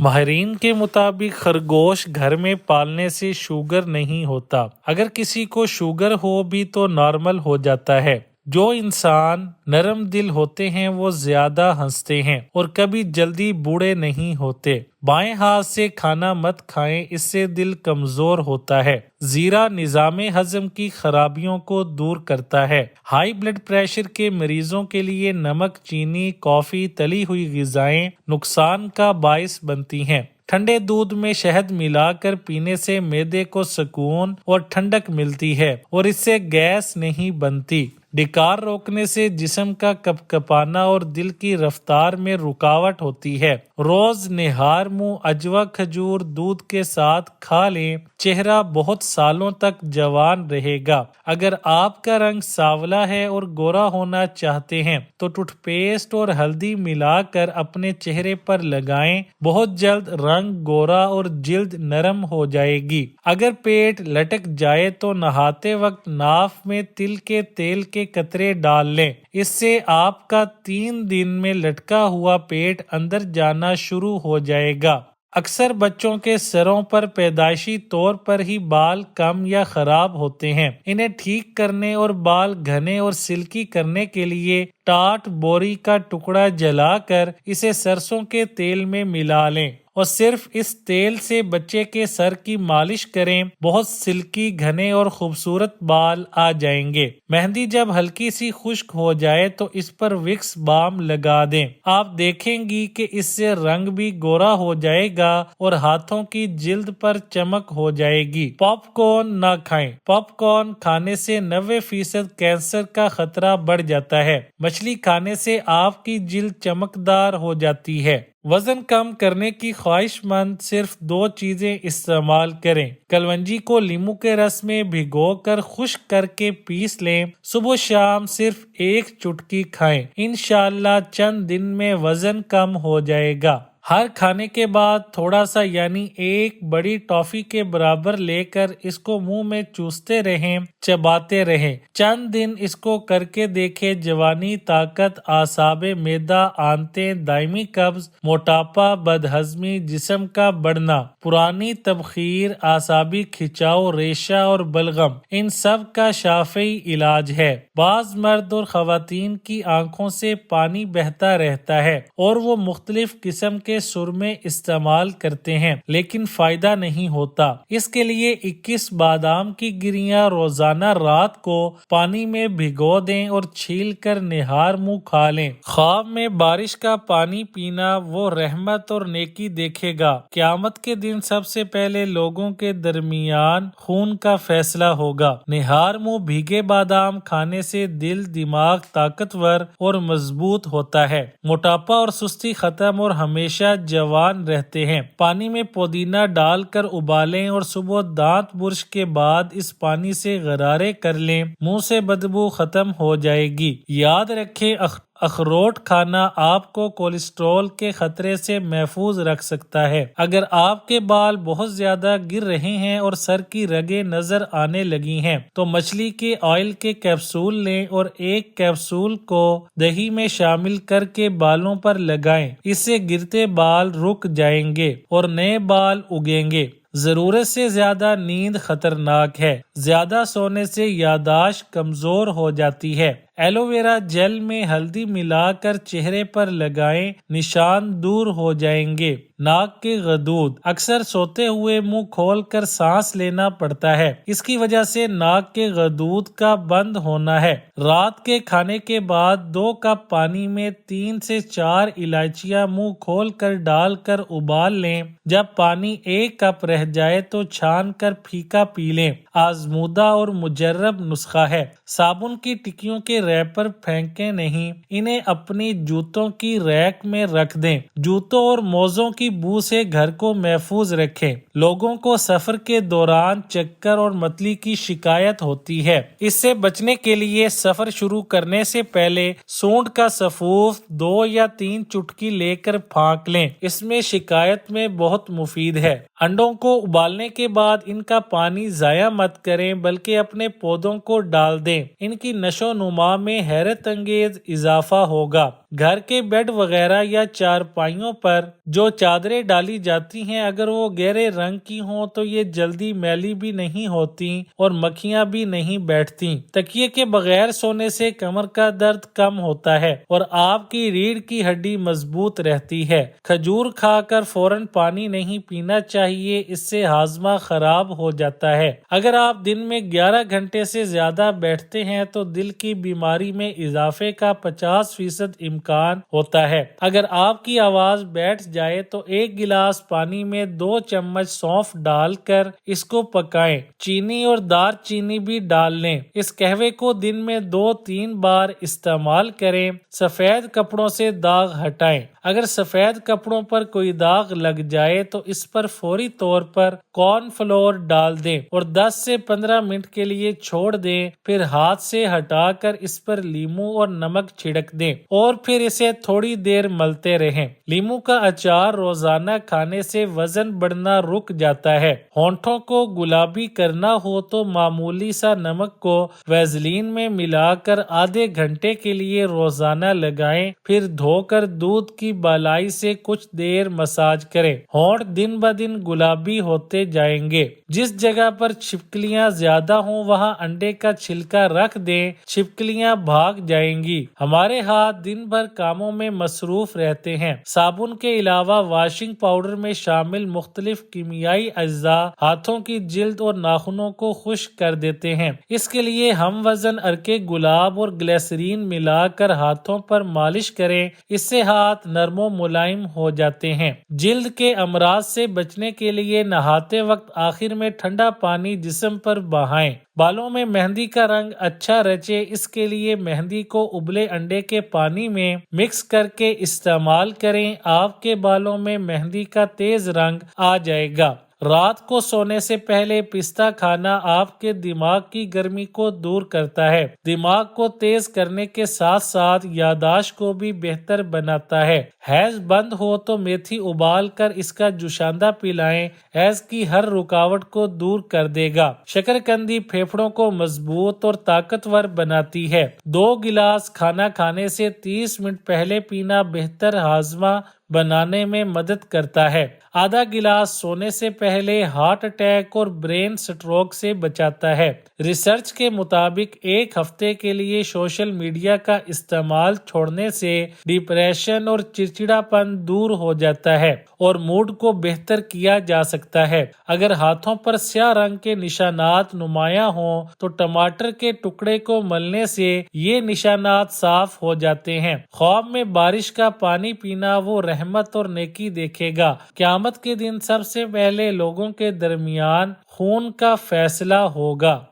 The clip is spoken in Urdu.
ماہرین کے مطابق خرگوش گھر میں پالنے سے شوگر نہیں ہوتا۔ اگر کسی کو شوگر ہو بھی تو نارمل ہو جاتا ہے۔ جو انسان نرم دل ہوتے ہیں وہ زیادہ ہنستے ہیں اور کبھی جلدی بوڑھے نہیں ہوتے۔ بائیں ہاتھ سے کھانا مت کھائیں، اس سے دل کمزور ہوتا ہے۔ زیرہ نظام ہضم کی خرابیوں کو دور کرتا ہے۔ ہائی بلڈ پریشر کے مریضوں کے لیے نمک، چینی، کافی، تلی ہوئی غذائیں نقصان کا باعث بنتی ہیں۔ ٹھنڈے دودھ میں شہد ملا کر پینے سے معدے کو سکون اور ٹھنڈک ملتی ہے اور اس سے گیس نہیں بنتی۔ ڈکار روکنے سے جسم کا کپکپانا اور دل کی رفتار میں رکاوٹ ہوتی ہے۔ روز نہار منہ اجوا کھجور دودھ کے ساتھ کھا لیں، چہرہ بہت سالوں تک جوان رہے گا۔ اگر آپ کا رنگ سانولا ہے اور گورا ہونا چاہتے ہیں تو ٹوتھ پیسٹ اور ہلدی ملا کر اپنے چہرے پر لگائیں، بہت جلد رنگ گورا اور جلد نرم ہو جائے گی۔ اگر پیٹ لٹک جائے تو نہاتے وقت ناف میں تل کے تیل کے قطرے ڈال لیں، اس سے آپ کا 3 دن میں لٹکا ہوا پیٹ اندر جانا شروع ہو جائے گا۔ اکثر بچوں کے سروں پر پیدائشی طور پر ہی بال کم یا خراب ہوتے ہیں۔ انہیں ٹھیک کرنے اور بال گھنے اور سلکی کرنے کے لیے ٹاٹ بوری کا ٹکڑا جلا کر اسے سرسوں کے تیل میں ملا لیں اور صرف اس تیل سے بچے کے سر کی مالش کریں، بہت سلکی، گھنے اور خوبصورت بال آ جائیں گے۔ مہندی جب ہلکی سی خشک ہو جائے تو اس پر وکس بام لگا دیں، آپ دیکھیں گی کہ اس سے رنگ بھی گورا ہو جائے گا اور ہاتھوں کی جلد پر چمک ہو جائے گی۔ پاپ کارن نہ کھائیں، پاپ کارن کھانے سے 90% کینسر کا خطرہ بڑھ جاتا ہے۔ مچھلی کھانے سے آپ کی جلد چمکدار ہو جاتی ہے۔ وزن کم کرنے کی خواہش مند صرف 2 چیزیں استعمال کریں۔ کلونجی کو لیموں کے رس میں بھگو کر خشک کر کے پیس لیں، صبح شام صرف 1 چٹکی کھائیں، انشاءاللہ چند دن میں وزن کم ہو جائے گا۔ ہر کھانے کے بعد تھوڑا سا یعنی 1 بڑی ٹافی کے برابر لے کر اس کو منہ میں چوستے رہیں، چباتے رہیں۔ چند دن اس کو کر کے دیکھیں، جوانی، طاقت، اعصاب معدہ، آنتیں، دائمی قبض، موٹاپا، بدہضمی، جسم کا بڑھنا، پرانی تبخیر، اعصابی کھچاؤ، ریشہ اور بلغم، ان سب کا شافی علاج ہے۔ بعض مرد اور خواتین کی آنکھوں سے پانی بہتا رہتا ہے اور وہ مختلف قسم کے سرمے استعمال کرتے ہیں لیکن فائدہ نہیں ہوتا۔ اس کے لیے 21 بادام کی گریاں روزانہ رات کو پانی میں بھگو دیں اور چھیل کر نہار منہ کھا لیں۔ خواب میں بارش کا پانی پینا، وہ رحمت اور نیکی دیکھے گا۔ قیامت کے دن سب سے پہلے لوگوں کے درمیان خون کا فیصلہ ہوگا۔ نہار منہ بھیگے بادام کھانے سے دل، دماغ طاقتور اور مضبوط ہوتا ہے، موٹاپا اور سستی ختم اور ہمیشہ جوان رہتے ہیں۔ پانی میں پودینہ ڈال کر ابالیں اور صبح دانت برش کے بعد اس پانی سے غرارے کر لیں، منہ سے بدبو ختم ہو جائے گی۔ یاد رکھیں، اخروٹ کھانا آپ کو کولیسٹرول کے خطرے سے محفوظ رکھ سکتا ہے۔ اگر آپ کے بال بہت زیادہ گر رہے ہیں اور سر کی رگیں نظر آنے لگی ہیں تو مچھلی کے آئل کے کیپسول لیں اور 1 کیپسول کو دہی میں شامل کر کے بالوں پر لگائیں، اس سے گرتے بال رک جائیں گے اور نئے بال اگیں گے۔ ضرورت سے زیادہ نیند خطرناک ہے، زیادہ سونے سے یادداشت کمزور ہو جاتی ہے۔ ایلو ویرا جیل میں ہلدی ملا کر چہرے پر لگائیں، نشان دور ہو جائیں گے۔ ناک کے غدود، اکثر سوتے ہوئے منہ کھول کر سانس لینا پڑتا ہے، اس کی وجہ سے ناک کے غدود کا بند ہونا ہے۔ رات کے کھانے کے بعد 2 کپ پانی میں 3 سے 4 الائچیاں منہ کھول کر ڈال کر ابال لیں، جب پانی 1 کپ رہ جائے تو چھان کر پھیکا پی لیں۔ آزمودہ اور مجرب نسخہ ہے۔ صابن کی ٹکیوں کے ریپر پھینکیں نہیں، انہیں اپنی جوتوں کی ریک میں رکھ دیں۔ جوتوں اور موزوں کی بو سے گھر کو محفوظ رکھیں۔ لوگوں کو سفر کے دوران چکر اور متلی کی شکایت ہوتی ہے، اس سے بچنے کے لیے سفر شروع کرنے سے پہلے سونڈ کا سفوف 2 یا 3 چٹکی لے کر پھانک لیں، اس میں شکایت میں بہت مفید ہے۔ انڈوں کو ابالنے کے بعد ان کا پانی ضائع مت کریں بلکہ اپنے پودوں کو ڈال دیں، ان کی نشو و نما میں حیرت انگیز اضافہ ہوگا۔ گھر کے بیڈ وغیرہ یا چارپائیوں پر جو چادریں ڈالی جاتی ہیں اگر وہ گہرے رنگ کی ہوں تو یہ جلدی میلی بھی نہیں ہوتی اور مکھیاں بھی نہیں بیٹھتی۔ تکیے کے بغیر سونے سے کمر کا درد کم ہوتا ہے اور آپ کی ریڑھ کی ہڈی مضبوط رہتی ہے۔ کھجور کھا کر فوراً پانی نہیں پینا چاہیے، اس سے ہاضمہ خراب ہو جاتا ہے۔ اگر آپ دن میں 11 گھنٹے سے زیادہ بیٹھتے ہیں تو دل کی بیماری میں اضافے کا 50% امکان ہوتا ہے۔ اگر آپ کی آواز بیٹھ جائے تو 1 گلاس پانی میں 2 چمچ سونف ڈال کر اس کو پکائیں۔ چینی اور دار چینی بھی ڈال لیں۔ اس قہوے کو دن میں 2-3 بار استعمال کریں۔ سفید کپڑوں سے داغ ہٹائیں۔ اگر سفید کپڑوں پر کوئی داغ لگ جائے تو اس پر فوری طور پر کارن فلور ڈال دیں اور 10 سے 15 منٹ کے لیے چھوڑ دیں، پھر ہاتھ سے ہٹا کر اس پر لیموں اور نمک چھڑک دیں اور پھر اسے تھوڑی دیر ملتے رہیں۔ لیموں کا اچار روزانہ کھانے سے وزن بڑھنا رک جاتا ہے۔ ہونٹوں کو گلابی کرنا ہو تو معمولی سا نمک کو ویزلین میں ملا کر آدھے گھنٹے کے لیے روزانہ لگائیں، پھر دھو کر دودھ کی بالائی سے کچھ دیر مساج کریں۔ ہونٹ دن بدن گلابی ہوتے جائیں گے۔ جس جگہ پر چھپکلیاں زیادہ ہوں وہاں انڈے کا چھلکا رکھ دیں، چھپکلیاں بھاگ جائیں گی۔ ہمارے ہاتھ دن بھر کاموں میں مصروف رہتے ہیں۔ صابن کے علاوہ واشنگ پاؤڈر میں شامل مختلف کیمیائی اجزاء ہاتھوں کی جلد اور ناخنوں کو خشک کر دیتے ہیں۔ اس کے لیے ہم وزن عرق گلاب اور گلیسرین ملا کر ہاتھوں پر مالش کریں، اس سے ہاتھ نرم و ملائم ہو جاتے ہیں۔ جلد کے امراض سے بچنے کے لیے نہاتے وقت آخر میں ٹھنڈا پانی جسم پر بہائیں۔ بالوں میں مہندی کا رنگ اچھا رچے، اس کے لیے مہندی کو ابلے انڈے کے پانی میں مکس کر کے استعمال کریں، آپ کے بالوں میں مہندی کا تیز رنگ آ جائے گا۔ رات کو سونے سے پہلے پستہ کھانا آپ کے دماغ کی گرمی کو دور کرتا ہے، دماغ کو تیز کرنے کے ساتھ ساتھ یادداشت کو بھی بہتر بناتا ہے۔ حیض بند ہو تو میتھی ابال کر اس کا جوشاندہ پلائیں، حیض کی ہر رکاوٹ کو دور کر دے گا۔ شکرکندی پھیپھڑوں کو مضبوط اور طاقتور بناتی ہے۔ 2 گلاس کھانا کھانے سے 30 منٹ پہلے پینا بہتر ہاضمہ بنانے میں مدد کرتا ہے۔ آدھا گلاس سونے سے پہلے ہارٹ اٹیک اور برین سٹروک سے بچاتا ہے۔ ریسرچ کے مطابق 1 ہفتے کے لیے سوشل میڈیا کا استعمال چھوڑنے سے ڈپریشن اور چڑچڑاپن دور ہو جاتا ہے اور موڈ کو بہتر کیا جا سکتا ہے۔ اگر ہاتھوں پر سیاہ رنگ کے نشانات نمایاں ہوں تو ٹماٹر کے ٹکڑے کو ملنے سے یہ نشانات صاف ہو جاتے ہیں۔ خواب میں بارش کا پانی پینا وہ رحمت اور نیکی دیکھے گا۔ قیامت کے دن سب سے پہلے لوگوں کے درمیان خون کا فیصلہ ہوگا۔